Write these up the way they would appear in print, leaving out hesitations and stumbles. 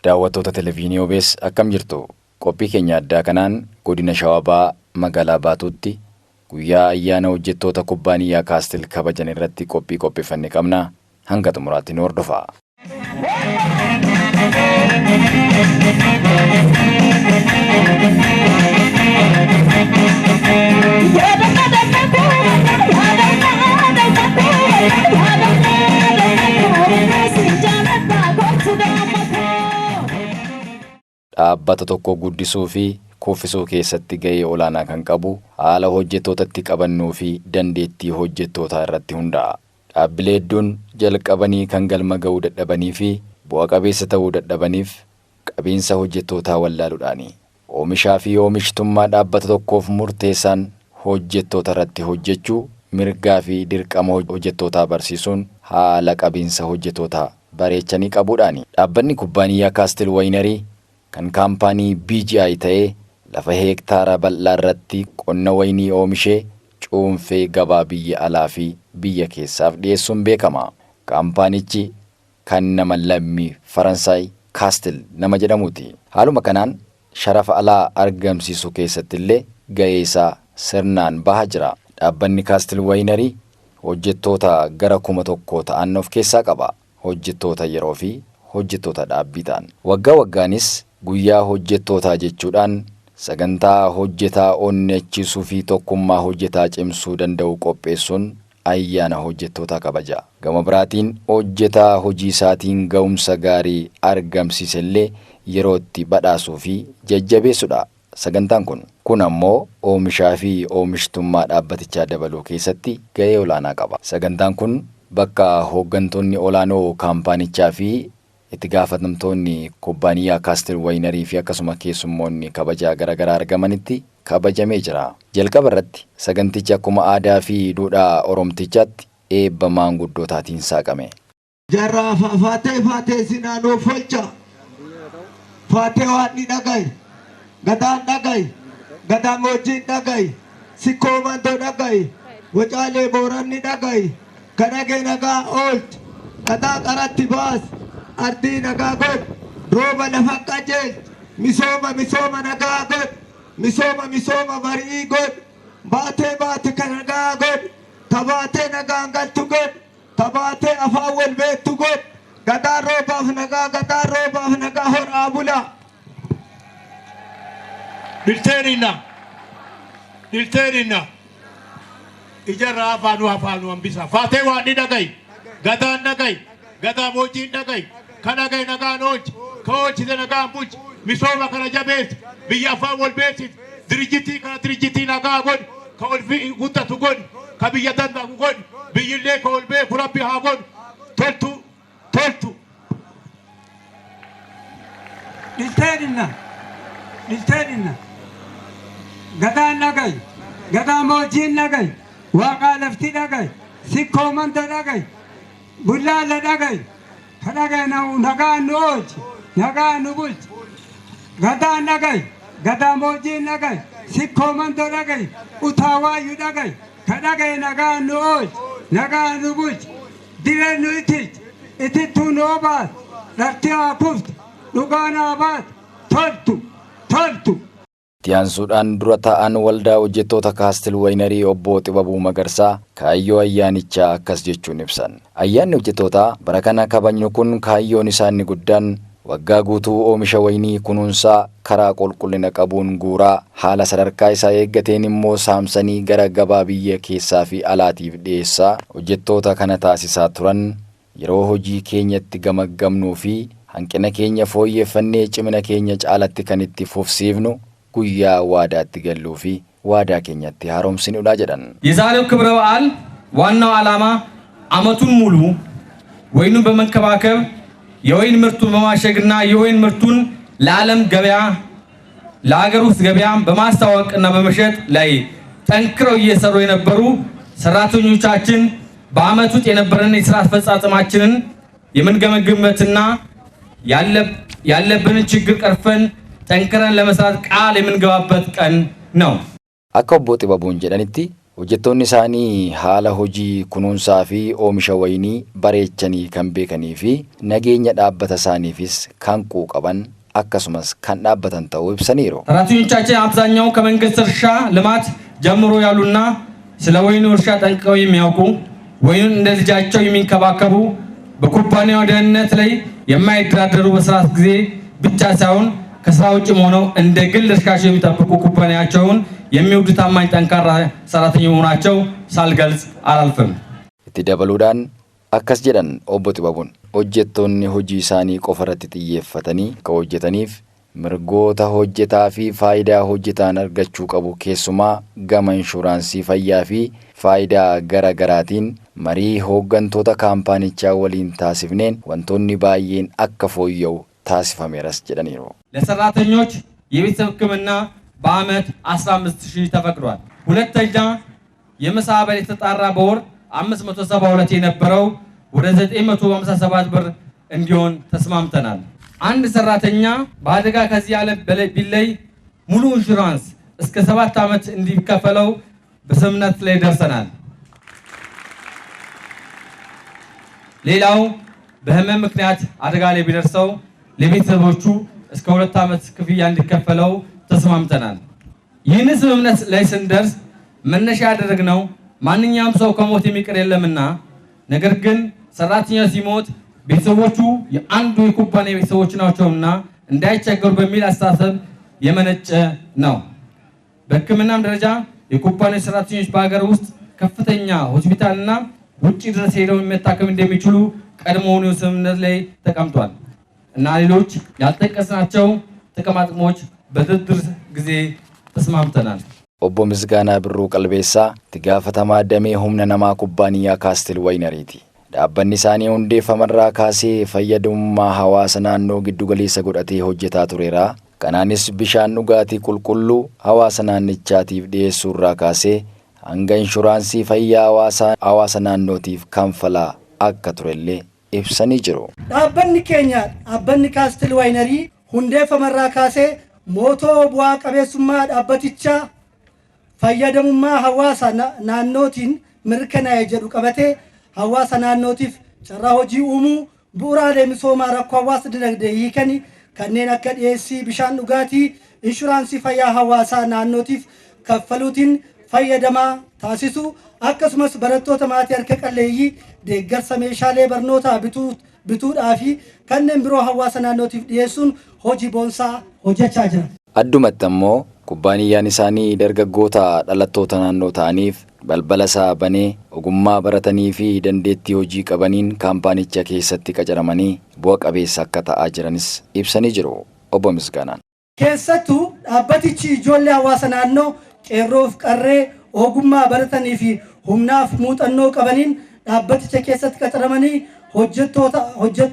daawwattoota televiizyinii OBS akkam jirtu qophii keenya addaa kanaan godina Shawaa magaalaa Baatuutti guyyaa ayyaana hojjettoota kubbaaniyyaa Kaastil kabajan irratti qopheeffannee qabna hanga xumuraatti nu hordofaa. Dhaabbata tokko guddisuu fi kuffisuu keessatti gahee olaanaa kan qabu haala hojjettootatti qabannuu fi dandeettii hojjettootaa irratti hundaa'a. Dhaabbilee hedduun jalqabanii kan galma ga'uu dadhabanii fi bu'a qabeessa ta'uu dadhabaniif qabiinsa hojjettootaa wallaaluudhaani. Oomishaa fi oomishtummaa dhaabbata tokkoof murteessaan hojjettoota irratti hojjechuu mirgaa fi dirqama hojjettootaa barsiisuun haala qabiinsa hojjettootaa bareechanii qabuudhaani. Dhaabbanni kubbaaniyyaa Kaastil Wayinarii kan kaampaanii BGI ta'ee lafa heektaara bal'aa irratti qonna waynii oomishee cuunfee gabaa biyya alaa fi biyya keessaaf dhiyeessuun beekama. Kaampaanichi kan nama lammii Faransaay Kaastil nama jedhamuuti. Haaluma kanaan sharafa alaa argamsiisuu keessatti illee gahee isaa sirnaan bahaa jira. Dhaabbanni Kaastil Wayinarii hojjettoota gara 1,000 ta'an of keessaa qaba. Hojjettoota yeroo fi hojjettoota dhaabbii ta'an. Waggaa waggaanis guyyaa hojjettootaa jechuudhaan sagantaa hojjetaa onneechisuu fi tokkummaa hojjetaa cimsuu danda'u qopheessuun ayyaana hojjettootaa kabaja. Gama biraatiin hojjetaa hojii isaatiin ga'umsa gaarii argamsiisellee yerootti badhaasuu fi jajjabeessuudha. Sagantaan kun ammoo oomishaa fi oomishtummaa dhaabbatichaa dabaluu keessatti gahee olaanaa qaba. Sagantaan kun bakka hooggantoonni olaanoo kaampaanichaa fi itti gaafatamtoonni kubbaaniyyaa Kaastil Wayinarii fi akkasuma keessummoonni kabajaa garaagaraa argamanitti kabajamee jira. Jalqaba irratti sagantichi akkuma aadaa fi duudhaa Oromtichaatti eebba maanguddootaatiin saaqame. Jarraa faatee sinaanoo folcha. Faatee waan ni dhagaye. Gadaan dhagaye. Gadaan moojjiin dhagaye. Sikkoo mantoo dhagaye. Wacaalee booranni dhagaye. Kadhagee nagaa oolchi. Gadaa qaratti baas. Ardii nagaa god. Rooba lafa qajeelchi. Misooma nagaa god. Misooma barii god. Baatee kan nagaa god. Tabaatee nagaan galtu god. Tabaatee afaan wal beektu god. Gadaa roobaaf nagaa horaa bula. Dilteerinna. Ijarraa afaanu hambisa. Faatee waan ni dhagayi. Gadaan dhagayi. Gadaa moojjiin dhagayi. Kan dhagayi nagaan oolchi. Ka oolchite nagaan bulchi. Misooma kana jabeessi. Biyya afaan wal beeksisi. Dirijjitii nagaa godhi. Ka ol guddatu godhi. Ka biyya danda'u godhi. Biyyillee ka ol beeku rabbi haa godhi. Toltu. Dilteerinna. Gadaan dhagayi. Gadaa moojjiin dhagayi. Waaqaa lafti dhagayi. Sikkoo manta dhagayi. Bullaala dhagayi. Ka dhagayi nagaan nu oolchi. Nagaan nu bulchi. Gadaan dhagayi. Gadaa moojjiin dhagayi. Sikkoo manta dhagayi. Utaawaayyuu dhagayi. Ka dhagayi nagaan nu oolchi. Nagaan nu bulchi. Direen nu itilchi. Itittuu nu obaas. Dhartii haa kuftu. Dhugaan haa baatu. Toltu. Tiyaansuudhaan dura ta'an waldaa hojjettoota Kaastil Wayinarii obbo Xibabuu Magarsaa kaayyoo ayyaanichaa akkas jechuun ibsan. Ayyaanni hojjettootaa bara kana kabajnu kun kaayyoon isaanii guddaan waggaa guutuu oomisha waynii kunuunsaa karaa qulqullina qabuun guuraa haala sadarkaa isaa eeggateen immoo saamsanii gara gabaa biyya keessaa fi alaatiif dhiyeessaa hojjettoota kana taasisaa turan yeroo hojii keenyatti gamaggamnuu fi hanqina keenya fooyyeffannee cimina keenya caalatti kan itti fufsiifnu guyyaa waadaatti galluu fi waadaa keenyatti haaromsinuudha jedhan. የዛሬው ክብረ በዓል ዋናው ዓላማ ዓመቱን ሙሉ ወይኑን በመንከባከብ የወይን ምርቱን በማሸግና የወይን ምርቱን ለዓለም ገበያ ለሀገር ውስጥ ገበያ በማስተዋወቅና በመሸጥ ላይ ጠንክረው እየሰሩ የነበሩ ሰራተኞቻችን በዓመቱ ውስጥ የነበረን የሥራ አፈጻጸማችንን የምንገመግምበትና ያለብንን ችግር ቀርፈን ጠንክረን ለመስራት ቃል የምንገባበት ቀን ነው። Akka obbo Xibabuun jedhanitti hojjettoonni isaanii haala hojii kunuunsaa fi oomisha wayinii bareechanii kan beekanii fi nageenya dhaabbata isaaniifis kan quuqaban akkasumas kan dhaabbatan ta'uu ibsaniiru. ሰራተኞቻችን አብዛኛው ከመንግስት እርሻ ልማት ጀምሮ ያሉና ስለ ወይኑ እርሻ ጠንቅቀው የሚያውቁ ወይኑን እንደ ልጃቸው የሚንከባከቡ በኩባንያው ደህንነት ላይ የማይደራደሩ በስራት ጊዜ ብቻ ሳይሆን ከስራ ውጭም ሆነው እንደ ግል እርሻቸው የሚጠብቁ ኩባንያቸውን የሚወዱ ታማኝ ጠንካራ ሰራተኞች መሆናቸው ሳልገልጽ አላልፍም። itti dabaluudhaan akkas jedhan obbo Xibabuun hojjettoonni hojii isaanii qofarratti xiyyeeffatanii akka hojjetaniif mirgoota hojjetaa fi faayidaa hojjetaan argachuu qabu keessumaa gama inshuraansii fayyaa fi faayidaa gara garaatiin marii hooggantoota kaampaanichaa waliin taasifneen wantoonni baay'een akka fooyya'u taasifameeras jedhaniiru. ለሰራተኞች የቤተሰብ ሕክምና በአመት 15000 ተፈቅዷል። ሁለተኛ የምሳ አበል የተጣራ በወር 572 የነበረው ወደ 957 ብር እንዲሆን ተስማምተናል። አንድ ሰራተኛ በአደጋ ከዚህ ዓለም ቢለይ ሙሉ ኢንሹራንስ እስከ 7 ዓመት እንዲከፈለው በስምምነት ላይ ደርሰናል። ሌላው በህመም ምክንያት አደጋ ላይ ቢደርሰው ለቤተሰቦቹ እስከ 2 ዓመት ክፍያ እንዲከፈለው ተስማምተናል። ይህን ስምምነት ላይ ስንደርስ መነሻ ያደረግነው ማንኛውም ሰው ከሞት የሚቀር የለምና ነገር ግን ሰራተኛ ሲሞት ቤተሰቦቹ የአንዱ የኩባንያ ቤተሰቦች ናቸውና እንዳይቸገሩ በሚል አስተሳሰብ የመነጨ ነው። በሕክምናም ደረጃ የኩባንያ ሰራተኞች በሀገር ውስጥ ከፍተኛ ሆስፒታልና ውጪ ድረስ ሄደው መታከም እንደሚችሉ ቀድሞውኑ ስምምነት ላይ ተቀምጧል እና ሌሎች ያልጠቀስናቸው ጥቅማጥቅሞች በድርድር ጊዜ ተስማምተናል። obbo Misgaanaa Birruu Qalbeessaa itti gaafatamaa damee humna namaa kubbaaniyaa Kaastil Waynariiti. Dhaabbanni isaanii hundeeffamarraa kaasee fayyadamummaa hawaasa naannoo giddugaleessa godhatee hojjetaa tureera. Kanaanis bishaan dhugaatii qulqulluu hawaasa naannichaatiif dhiyeessuurraa kaasee hanga inshuraansii fayyaa hawaasa naannootiif kanfalaa akka turellee ibsanii jiru. Dhaabbanni keenya dhaabbanni Kaastil Waynarii hundeeffamarraa kaasee mootoo bu'aa qabeessummaa dhaabbatichaa fayyadamummaa hawaasa naannootiin mirkanaa'e jedhu qabatee hawaasa naannootiif carraa hojii uumuu bu'uuraalee misoomaa rakkoo hawaasa dinagdee hiikanii kanneen akka dhiyeessii bishaan dhugaatii inshuraansii fayyaa hawaasaa naannootiif kaffaluutiin fayyadamaa taasisuu akkasumas barattoota maatii harka qalleeyyii deeggarsa meeshaalee barnootaa bituudhaa fi kanneen biroo hawaasa naannootiif dhiyeessuun hojii boonsaa hojjechaa jira. Addumatti ammoo kubbaaniyaan isaanii dargaggoota dhalattoota naannoo ta'aniif balbala isaa banee ogummaa baratanii fi dandeettii hojii qabaniin kaampaanicha keessatti qacaramanii bu'a qabeessa akka ta'aa jiranis ibsanii jiru. Obbo Misgaanaan keessattuu dhaabbatichi ijoollee hawaasa naannoo qeerroof qarree ogummaa baratanii fi humnaaf muuxannoo qabaniin dhaabbaticha keessatti qacaramanii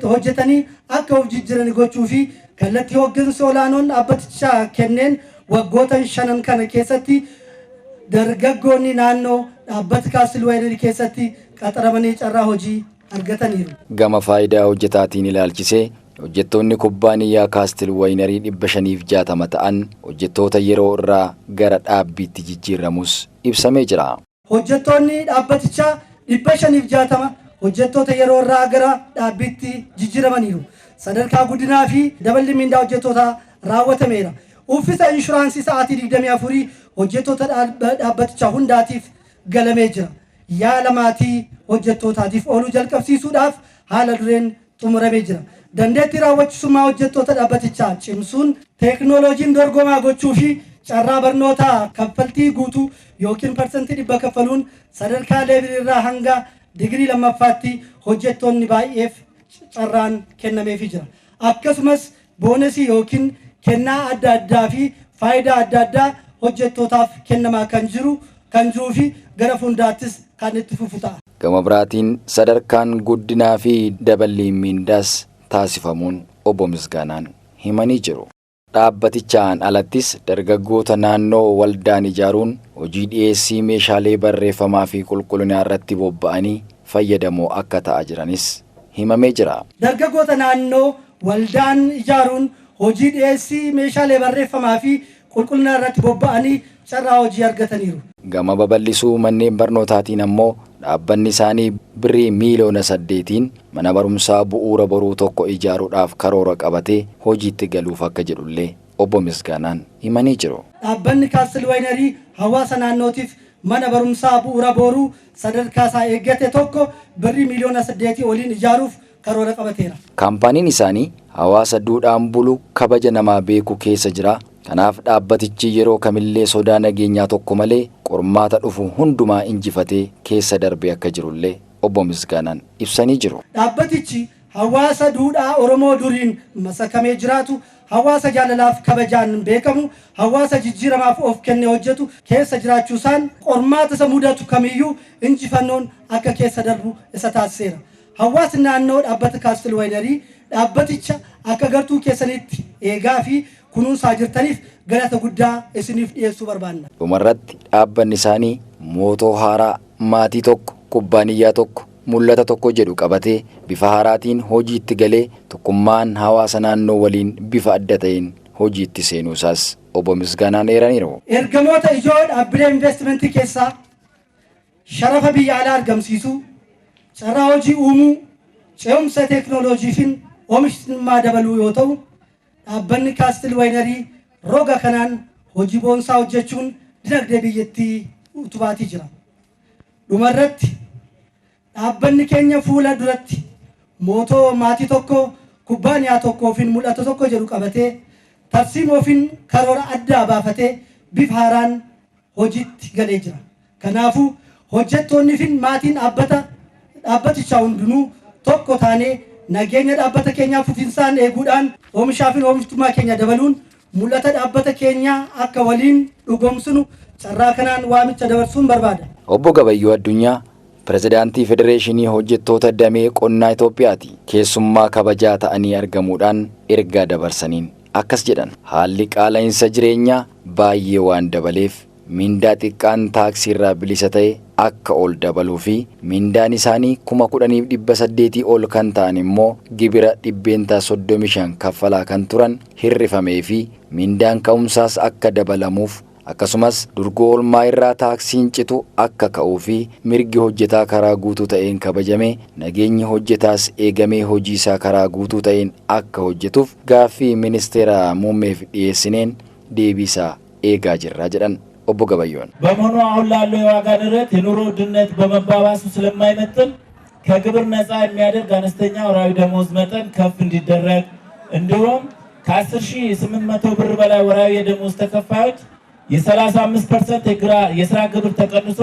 hojjetanii akka of jijjiiran gochuu fi kallattii hooggansa olaanoon dhaabbatichaa kenneen waggoota 5 kana keessatti dargaggoonni naannoo dhaabbata Kaastil Waynarii keessatti qacaramanii carraa hojii argataniiru. Gama faayidaa hojjetaatiin ilaalchisee hojjettoonni kubbaaniyaa Kaastil Waynarii 560 ta'an hojjettoota yeroo irraa gara dhaabbiitti jijjiiramus ibsamee jira. Hojjettoonni dhaabbatichaa 560 hojjettoota yeroo irraa gara dhaabbiitti jijjiiramaniiru. Sadarkaa guddinaa fi daballi mindaa hojjettootaa raawwatameera. Uffisa inshuraansii sa'aatii 24 hojjettoota dhaabbatichaa hundaatiif galamee jira. Yaala maatii hojjettootaatiif ooluu jalqabsiisuudhaaf haala dureen xumuramee jira. Dandeettii raawwachiisummaa hojjettoota dhaabbatichaa cimsuun teeknooloojiin dorgomaa gochuu fi carraa barnootaa kaffaltii guutuu yookiin parsantii 100 kaffaluun sadarkaa leevilirraa hanga digirii lammaffaatti hojjettoonni baay'eef carraan kennameefii jira. Akkasumas boonasii yookiin kennaa adda addaa fi faayidaa adda addaa hojjettootaaf kennamaa kan jiruu fi gara fuuldaattis kan itti fufu ta'a. Gama biraatiin sadarkaan guddinaa fi dabalii mindaas taasifamuun obbo Misgaanaan himanii jiru. Dhaabbatichaan alattis dargaggoota naannoo waldaan ijaaruun hojii dhiyeessii meeshaalee barreeffamaa fi qulqullinaa irratti bobba'anii fayyadamoo akka ta'aa jiranis himamee jira. Dargaggoota naannoo waldaan ijaaruun hojii dhiyeessii meeshaalee barreeffamaa fi qulqullinaa irratti bobba'anii carraa hojii argataniiru. Gama babal'isuu manneen barnootaatiin ammoo dhaabbanni isaanii birrii miiliyoona 8 mana barumsaa bu'uura boruu tokko ijaaruudhaaf karoora qabatee hojiitti galuuf akka jedhullee obbo Misgaanaan himanii jiru. Dhaabbanni Kaastil Waynerii hawaasa naannootiif mana barumsaa bu'uura boruu sadarkaa isaa eeggate tokko birrii miiliyoona 8 oliin ijaaruuf karoora qabateera. Kaampaaniin isaanii hawaasa duudhaan bulu kabaja namaa beeku keessa jira. Kanaaf dhaabbatichi yeroo kamillee sodaa nageenyaa tokko malee qormaata dhufu hundumaa injifatee keessa darbee akka jirullee obbo Misgaanaan ibsanii jiru. Dhaabbatichi hawaasa duudhaa Oromoo duriin masakamee jiraatu, hawaasa jaalalaaf kabajaan beekamu, hawaasa jijjiiramaaf of kennee hojjetu keessa jiraachuusaan qormaata isa mudatu kamiyyuu injifannoon akka keessa darbu isa taasiseera. Hawaasni naannoo dhaabbata Kaastil Waynerii dhaabbaticha akka gartuu keessanitti eegaa fi kunuunsaa jirtaniif galata guddaa isiniif dhiyeessuu barbaanna. Dhumarratti dhaabbanni isaanii mootoo haaraa maatii tokko kubbaaniyyaa tokko mul'ata tokko jedhu qabatee bifa haaraatiin hojiitti galee tokkummaan hawaasa naannoo waliin bifa adda ta'een hojiitti seenuusaas obbo Misgaanaan eeraniiru. Ergamoota ijoo dhaabbilee investimentii keessaa sharafa biyya alaa argamsiisuu, carraa hojii uumuu, ce'umsa teekinooloojii fi oomishtummaa dabaluu yoo ta'u, dhaabbanni Kaastil Waynerii roga kanaan hojii boonsaa hojjechuun dinagdee biyyattii utubaatii jira. Dhumarratti dhaabbanni keenya fuula duratti mootoo maatii tokko kubbaaniyaa tokkoofiin mul'ata tokko jedhu qabatee tarsiimoofiin karoora addaa baafatee bifa haaraan hojiitti galee jira. Kanaafuu hojjettoonni fi maatiin dhaabbatichaa hundinuu tokko taanee nageenya dhaabbata keenyaa fufinsaan eeguudhaan oomishaa fi oomishtummaa keenya dabaluun mul'ata dhaabbata keenyaa akka waliin dhugoomsinu carraa kanaan waamicha dabarsuun barbaada. Obbo Gabayyoo Addunyaa Pirezidaantii Federeeshinii Hojjettoota Damee Qonnaa Itoophiyaati. Keessummaa kabajaa ta'anii argamuudhaan ergaa dabarsaniin akkas jedhan. Haalli qaala'insa jireenyaa baay'ee waan dabaleef mindaa xiqqaan taaksii irraa bilisa ta'e akka ol dabaluu fi mindaan isaanii 10,800 ol kan ta'an immoo gibira 35 kaffalaa kan turan hirrifamee fi mindaan ka'umsaas akka dabalamuuf akkasumas durgoo olmaa irraa taaksiin citu akka ka'uu fi mirgi hojjetaa karaa guutuu ta'een kabajame nageenyi hojjetaas eegamee hojii isaa karaa guutuu ta'een akka hojjetuuf gaaffii ministeera muummeef dhiyeessineen deebiisaa eegaa jirra jedhan obbo Gabayyoon. በመሆኑ አሁን ላለው የዋጋ ንረት የኑሮ ውድነት በመባባሱ ስለማይመጥን ከግብር ነፃ የሚያደርግ አነስተኛ ወራዊ ደሞዝ መጠን ከፍ እንዲደረግ እንዲሁም ከ10,800 ብር በላይ ወራዊ የደሞዝ ተከፋዮች የ35% የስራ ግብር ተቀንሶ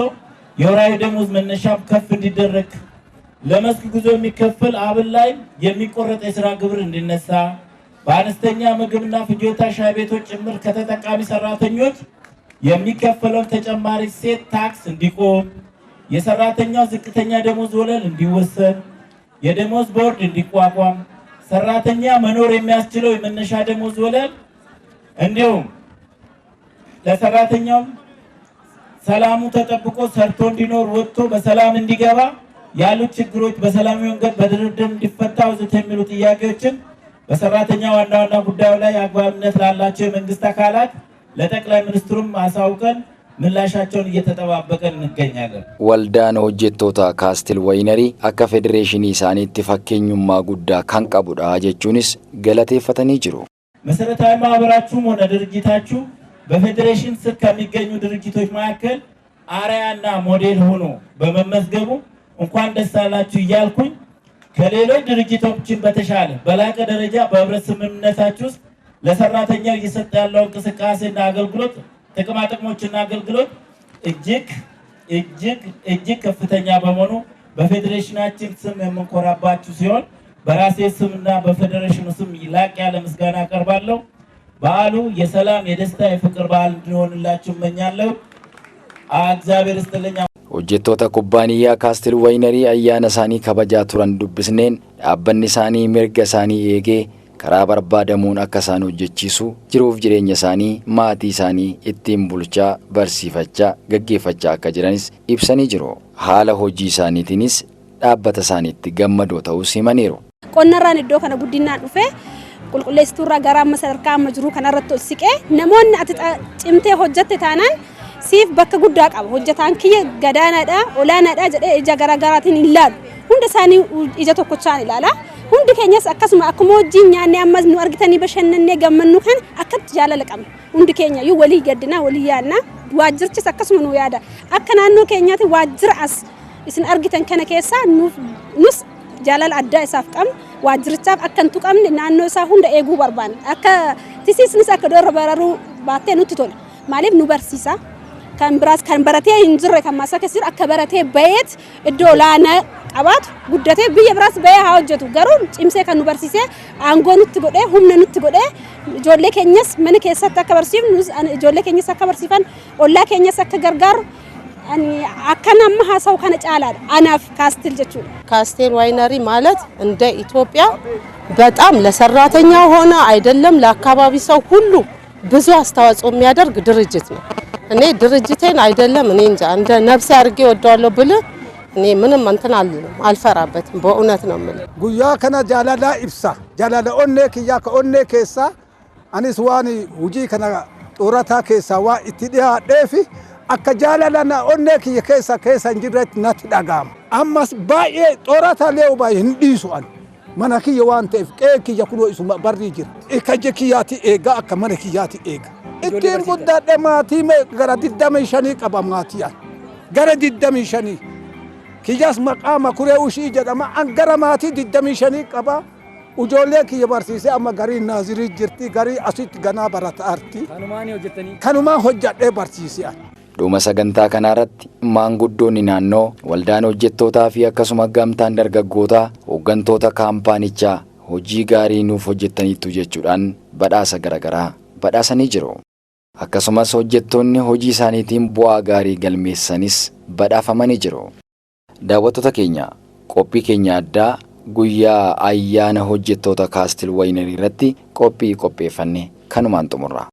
የወራዊ ደሞዝ መነሻም ከፍ እንዲደረግ ለመስክ ጉዞ የሚከፈል አበል ላይ የሚቆረጥ የስራ ግብር እንዲነሳ በአነስተኛ ምግብና ፍጆታ ሻይ ቤቶች ጭምር ከተጠቃሚ ሰራተኞች የሚከፈለው ተጨማሪ ሴት ታክስ እንዲቆም የሰራተኛው ዝቅተኛ ደሞዝ ወለል እንዲወሰን የደሞዝ ቦርድ እንዲቋቋም ሰራተኛ መኖር የሚያስችለው የመነሻ ደሞዝ ወለል እንዲሁም ለሰራተኛው ሰላሙ ተጠብቆ ሰርቶ እንዲኖር ወጥቶ በሰላም እንዲገባ ያሉ ችግሮች በሰላማዊ መንገድ በድርድር እንዲፈታ ወዘተ የሚሉ ጥያቄዎችን በሰራተኛ ዋና ዋና ጉዳዩ ላይ አግባብነት ላላቸው የመንግስት አካላት ለጠቅላይ ሚኒስትሩም አሳውቀን ምላሻቸውን እየተጠባበቀን እንገኛለን። Waldaan hojjettoota Kaastil Waynerii akka federeeshinii isaaniitti fakkeenyummaa guddaa kan qabudha jechuunis galateeffatanii jiru. መሰረታዊ ማህበራችሁም ሆነ ድርጅታችሁ በፌዴሬሽን ስር ከሚገኙ ድርጅቶች መካከል አርአያና ሞዴል ሆኖ በመመዝገቡ እንኳን ደስ አላችሁ እያልኩኝ ከሌሎች ድርጅቶችን በተሻለ በላቀ ደረጃ በህብረት ስምምነታችሁ ውስጥ ለሰራተኛው እየሰጠ ያለው እንቅስቃሴና አገልግሎት ጥቅማ ጥቅሞችና አገልግሎት እጅግ ከፍተኛ በመሆኑ በፌዴሬሽናችን ስም የምንኮራባችሁ ሲሆን በራሴ ስምና በፌዴሬሽኑ ስም ላቅ ያለ ምስጋና አቀርባለሁ። በዓሉ የሰላም፣ የደስታ፣ የፍቅር በዓል እንዲሆንላችሁ እመኛለሁ። እግዚአብሔር ይስጥልኝ። Hojjettoota kubbaaniyyaa Kaastil Waynerii ayyaana isaanii kabajaa turan dubbisneen dhaabbanni isaanii mirga isaanii eegee karaa barbaadamuun akka isaan hojjechiisu jiruuf jireenya isaanii maatii isaanii ittiin bulchaa barsiifachaa gaggeeffachaa akka jiranis ibsanii jiru. Haala hojii isaaniitiinis dhaabbata isaaniitti gammadoo ta'uu himaniiru. Qonnarraan iddoo kana guddinaan dhufee qulqulleessituurraa gara amma sadarkaa amma jiru kanarratti ol siqee namoonni ati cimtee hojjette taanaan siif bakka guddaa qaba hojjetaan kiyya gadaanaadha olaanaadha jedhee ija garaagaraatiin ilaalu hunda isaanii ija tokkochaan ilaala hundi keenyas akkasuma akkuma wajjin nyaanne ammas nu argitanii bashannannee gammannu kan akkatti jaalala qabna hundi keenya yoo walii gaddina walii yaadna waajjirchis akkasuma nu yaada akka naannoo keenyaatti waajjira as isin argitan kana keessa nus jaalala addaa isaaf qabna waajjirichaaf akka nuti qabne naannoo isaa hunda eeguu barbaanna akka tisiisnis akka doorra bararuu baattee nutti tola maaliif nu barsiisa kan biraas kan baratee hin jirre kan maasaa keessa jiru akka baratee bayeet iddoo olaanaa qabaatu guddatee biyya biraas bayee haa hojjetu garuu cimsee kan nu barsiisee aangoo nutti godhee humna nutti godhee ijoollee keenyas mana keessatti akka barsiifnu ijoollee keenyas akka barsiifan ollaa keenyas akka gargaaru akka nama haasa'u kana caalaadha anaaf ካስትል ጀቹ ካስቴል ዋይነሪ ማለት እንደ ኢትዮጵያ በጣም ለሰራተኛው ሆነ አይደለም ለአካባቢ ሰው ሁሉ ብዙ አስተዋጽኦ የሚያደርግ ድርጅት ነው። እኔ ድርጅቴን አይደለም እኔ እንጃ እንደ ነፍሴ አድርጌ ወደዋለሁ ብል እኔ ምንም እንትን አልፈራበትም በእውነት ነው የምልህ። ጉያ ከና ጃላላ ኢብሳ ጃላላ ኦኔ ክያ ከኦኔ ኬሳ አኒስ ዋኒ ውጂ ከና ጦራታ ኬሳ ዋ ኢትዲያ ዴፊ akka jaalalana onne kiyya keessa jirratti natti dhaga'ama ammas baay'ee xoorataa leewu baay'ee hin dhiisu an mana kiyya waan ta'eef qe'ee kiyya kunoo isuma barrii jira ikajje kiyyaati eega akka mana kiyyaati eega ittiin guddaadhe maatii gara 25 qaba maatii an gara 25 kiyyas maqaa makuree ushii jedhama an gara maatii 25 qaba ujoollee kiyya barsiisee amma garii naazirii jirti garii asitti ganaa barataarti kanumaan hojjadhee barsiisee an dhuma sagantaa kanarratti maanguddoonni naannoo waldaan hojjettootaa fi akkasuma gamtaan dargaggootaa hooggantoota kaampaanichaa hojii gaarii nuuf hojjettaniitu jechuudhaan badhaasa garaagaraa badhaasanii jiru. Akkasumas hojjettoonni hojii isaaniitiin bu'aa gaarii galmeessanis badhaafamanii jiru. Daawwattoota keenya qophii keenya addaa guyyaa ayyaana hojjettoota kaastil wayinarii irratti qophii qopheeffanne kanumaan xumurra.